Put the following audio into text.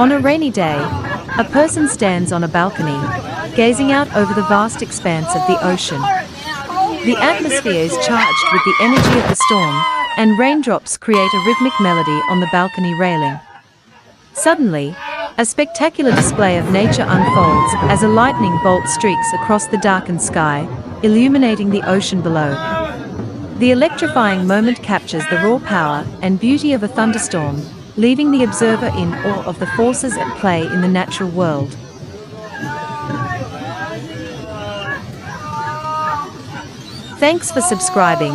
On a rainy day, a person stands on a balcony, gazing out over the vast expanse of the ocean. The atmosphere is charged with the energy of the storm, and raindrops create a rhythmic melody on the balcony railing. Suddenly, a spectacular display of nature unfolds as a lightning bolt streaks across the darkened sky, illuminating the ocean below. The electrifying moment captures the raw power and beauty of a thunderstorm, leaving the observer in awe of the forces at play in the natural world. Thanks for subscribing.